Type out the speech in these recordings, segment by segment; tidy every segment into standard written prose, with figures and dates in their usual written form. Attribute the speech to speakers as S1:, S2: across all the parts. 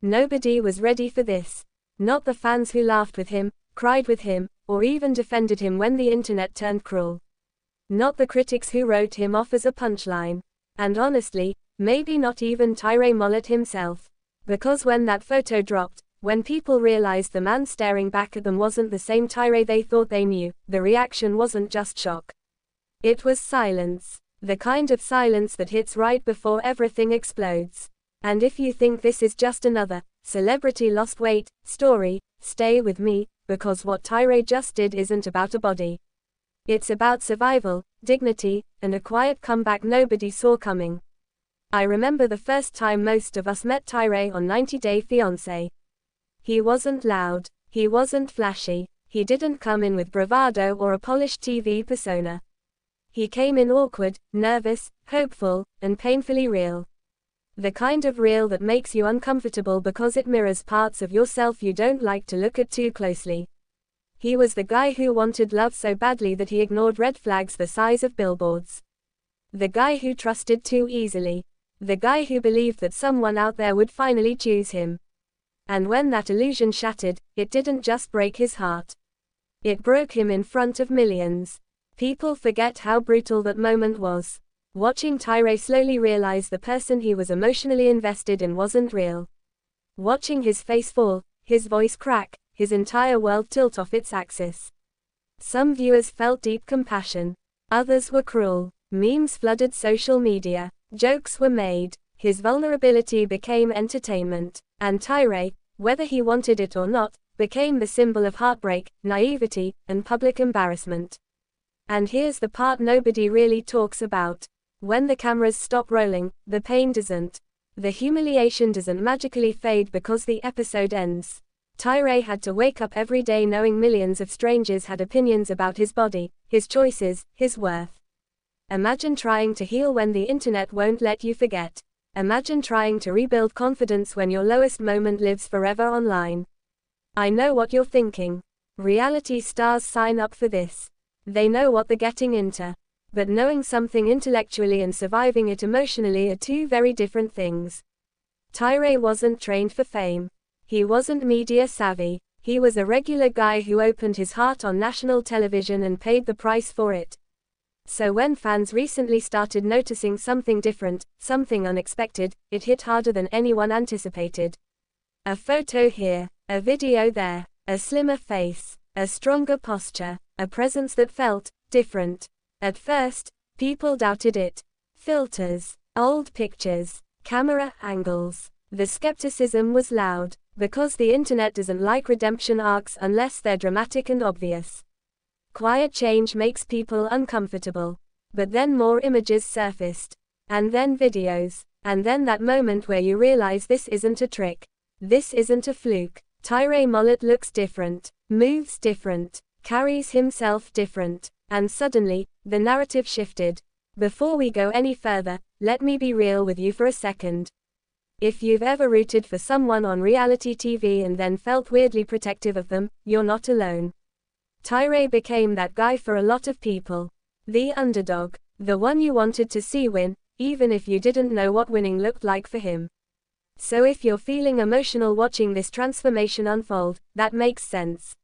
S1: Nobody was ready for this. Not the fans who laughed with him, cried with him, or even defended him when the internet turned cruel. Not the critics who wrote him off as a punchline. And honestly, maybe not even Tyray Mollett himself. Because when that photo dropped, when people realized the man staring back at them wasn't the same Tyray they thought they knew, the reaction wasn't just shock. It was silence. The kind of silence that hits right before everything explodes. And if you think this is just another celebrity lost weight story, stay with me, because what Tyray just did isn't about a body. It's about survival, dignity, and a quiet comeback nobody saw coming. I remember the first time most of us met Tyray on 90 Day Fiancé. He wasn't loud, he wasn't flashy, he didn't come in with bravado or a polished TV persona. He came in awkward, nervous, hopeful, and painfully real. The kind of real that makes you uncomfortable because it mirrors parts of yourself you don't like to look at too closely. He was the guy who wanted love so badly that he ignored red flags the size of billboards. The guy who trusted too easily. The guy who believed that someone out there would finally choose him. And when that illusion shattered, it didn't just break his heart. It broke him in front of millions. People forget how brutal that moment was. Watching Tyray slowly realize the person he was emotionally invested in wasn't real. Watching his face fall, his voice crack, his entire world tilt off its axis. Some viewers felt deep compassion. Others were cruel. Memes flooded social media. Jokes were made. His vulnerability became entertainment. And Tyray, whether he wanted it or not, became the symbol of heartbreak, naivety, and public embarrassment. And here's the part nobody really talks about. When the cameras stop rolling, the pain doesn't. The humiliation doesn't magically fade because the episode ends. Tyray had to wake up every day knowing millions of strangers had opinions about his body, his choices, his worth. Imagine trying to heal when the internet won't let you forget. Imagine trying to rebuild confidence when your lowest moment lives forever online. I know what you're thinking. Reality stars sign up for this. They know what they're getting into. But knowing something intellectually and surviving it emotionally are two very different things. Tyray wasn't trained for fame. He wasn't media savvy. He was a regular guy who opened his heart on national television and paid the price for it. So when fans recently started noticing something different, something unexpected, it hit harder than anyone anticipated. A photo here, a video there, a slimmer face, a stronger posture, a presence that felt different. At first, people doubted it. Filters, old pictures, camera angles. The skepticism was loud, because the internet doesn't like redemption arcs unless they're dramatic and obvious. Quiet change makes people uncomfortable. But then more images surfaced. And then videos. And then that moment where you realize this isn't a trick. This isn't a fluke. Tyray Mollett looks different, moves different, carries himself different. And suddenly, the narrative shifted. Before we go any further, let me be real with you for a second. If you've ever rooted for someone on reality TV and then felt weirdly protective of them, you're not alone. Tyray became that guy for a lot of people. The underdog. The one you wanted to see win, even if you didn't know what winning looked like for him. So if you're feeling emotional watching this transformation unfold, that makes sense.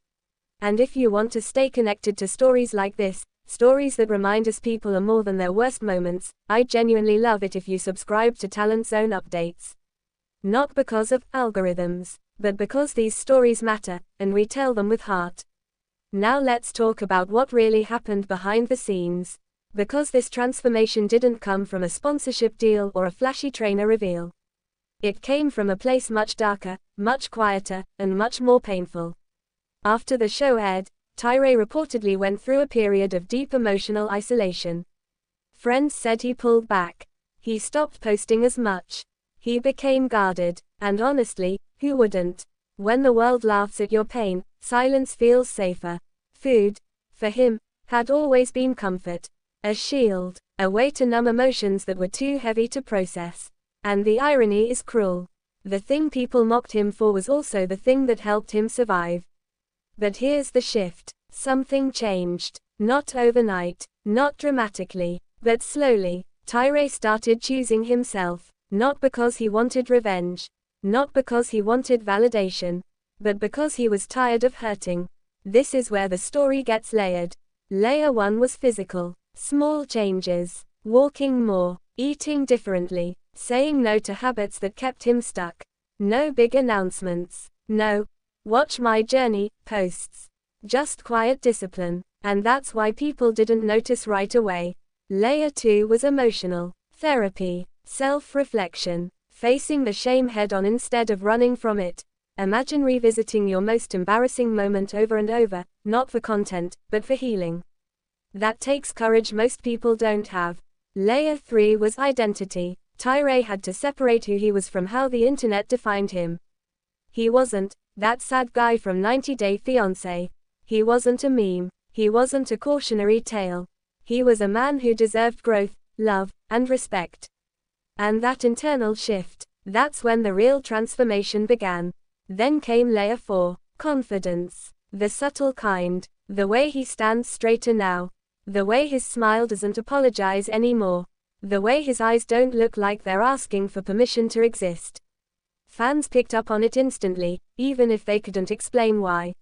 S1: And if you want to stay connected to stories like this, stories that remind us people are more than their worst moments, I'd genuinely love it if you subscribe to Talent Zone updates. Not because of algorithms, but because these stories matter, and we tell them with heart. Now let's talk about what really happened behind the scenes. Because this transformation didn't come from a sponsorship deal or a flashy trainer reveal. It came from a place much darker, much quieter, and much more painful. After the show aired, Tyray reportedly went through a period of deep emotional isolation. Friends said he pulled back. He stopped posting as much. He became guarded. And honestly, who wouldn't? When the world laughs at your pain, silence feels safer. Food, for him, had always been comfort. A shield, a way to numb emotions that were too heavy to process. And the irony is cruel. The thing people mocked him for was also the thing that helped him survive. But here's the shift. Something changed. Not overnight, not dramatically, but slowly. Tyray started choosing himself. Not because he wanted revenge. Not because he wanted validation, but because he was tired of hurting. This is where the story gets layered. Layer 1 was physical. Small changes. Walking more. Eating differently. Saying no to habits that kept him stuck. No big announcements. No "watch my journey" posts. Just quiet discipline. And that's why people didn't notice right away. Layer 2 was emotional. Therapy. Self-reflection. Facing the shame head-on instead of running from it. Imagine revisiting your most embarrassing moment over and over, not for content, but for healing. That takes courage most people don't have. Layer 3 was identity. Tyray had to separate who he was from how the internet defined him. He wasn't that sad guy from 90 Day Fiancé. He wasn't a meme. He wasn't a cautionary tale. He was a man who deserved growth, love, and respect. And that internal shift, that's when the real transformation began. Then came layer 4, confidence. The subtle kind. The way he stands straighter now. The way his smile doesn't apologize anymore. The way his eyes don't look like they're asking for permission to exist. Fans picked up on it instantly, even if they couldn't explain why.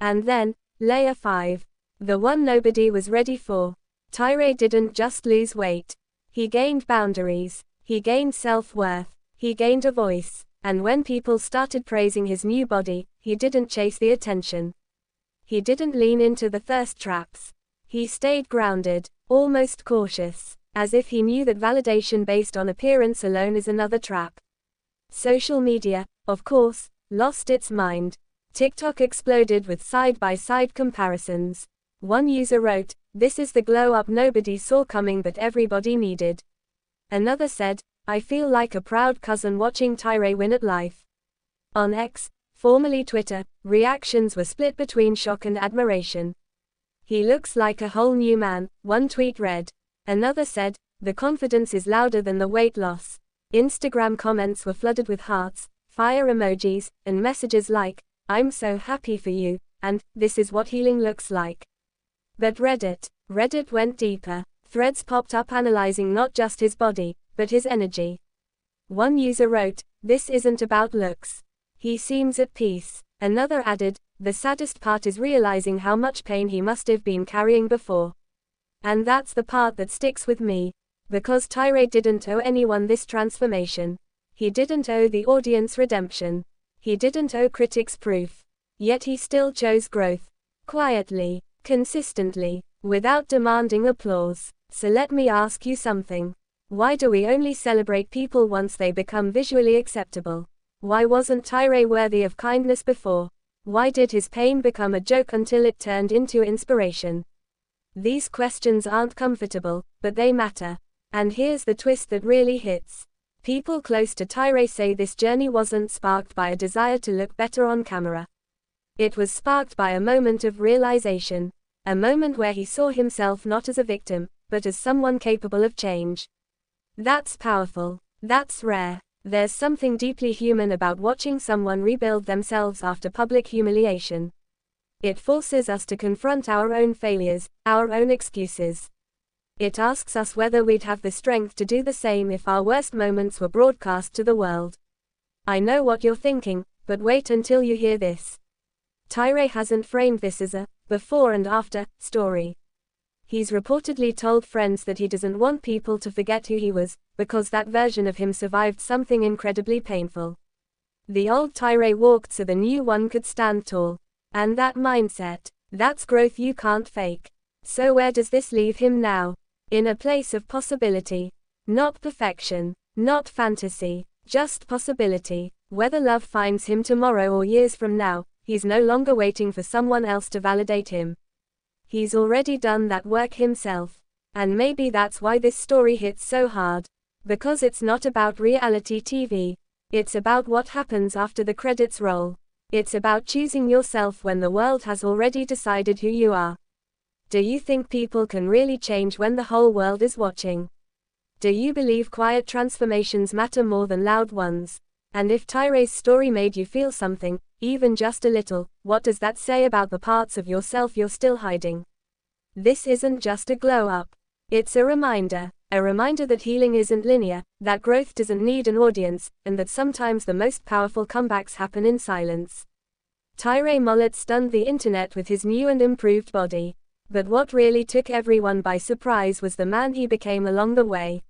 S1: And then, layer 5. The one nobody was ready for. Tyray didn't just lose weight. He gained boundaries. He gained self-worth. He gained a voice. And when people started praising his new body, he didn't chase the attention. He didn't lean into the thirst traps. He stayed grounded, almost cautious, as if he knew that validation based on appearance alone is another trap. Social media, of course, lost its mind. TikTok exploded with side-by-side comparisons. One user wrote, "This is the glow-up nobody saw coming but everybody needed." Another said, "I feel like a proud cousin watching Tyray win at life." On X, formerly Twitter, reactions were split between shock and admiration. "He looks like a whole new man," one tweet read. Another said, "The confidence is louder than the weight loss." Instagram comments were flooded with hearts, fire emojis, and messages like, "I'm so happy for you," and "This is what healing looks like." But Reddit went deeper. Threads popped up analyzing not just his body, but his energy. One user wrote, "This isn't about looks. He seems at peace." Another added, "The saddest part is realizing how much pain he must have been carrying before." And that's the part that sticks with me. Because Tyray didn't owe anyone this transformation. He didn't owe the audience redemption. He didn't owe critics proof. Yet he still chose growth. Quietly, consistently, without demanding applause. So let me ask you something. Why do we only celebrate people once they become visually acceptable? Why wasn't Tyray worthy of kindness before? Why did his pain become a joke until it turned into inspiration? These questions aren't comfortable, but they matter. And here's the twist that really hits. People close to Tyray say this journey wasn't sparked by a desire to look better on camera. It was sparked by a moment of realization. A moment where he saw himself not as a victim, but as someone capable of change. That's powerful. That's rare. There's something deeply human about watching someone rebuild themselves after public humiliation. It forces us to confront our own failures, our own excuses. It asks us whether we'd have the strength to do the same if our worst moments were broadcast to the world. I know what you're thinking, but wait until you hear this. Tyray hasn't framed this as a before and after story. He's reportedly told friends that he doesn't want people to forget who he was, because that version of him survived something incredibly painful. The old Tyray walked so the new one could stand tall. And that mindset, that's growth you can't fake. So where does this leave him now? In a place of possibility. Not perfection. Not fantasy. Just possibility. Whether love finds him tomorrow or years from now, he's no longer waiting for someone else to validate him. He's already done that work himself. And maybe that's why this story hits so hard. Because it's not about reality TV. It's about what happens after the credits roll. It's about choosing yourself when the world has already decided who you are. Do you think people can really change when the whole world is watching? Do you believe quiet transformations matter more than loud ones? And if Tyray's story made you feel something, even just a little, what does that say about the parts of yourself you're still hiding? This isn't just a glow up. It's a reminder A reminder that healing isn't linear, that growth doesn't need an audience, and that sometimes the most powerful comebacks happen in silence. Tyray Mollett stunned the internet with his new and improved body. But what really took everyone by surprise was the man he became along the way.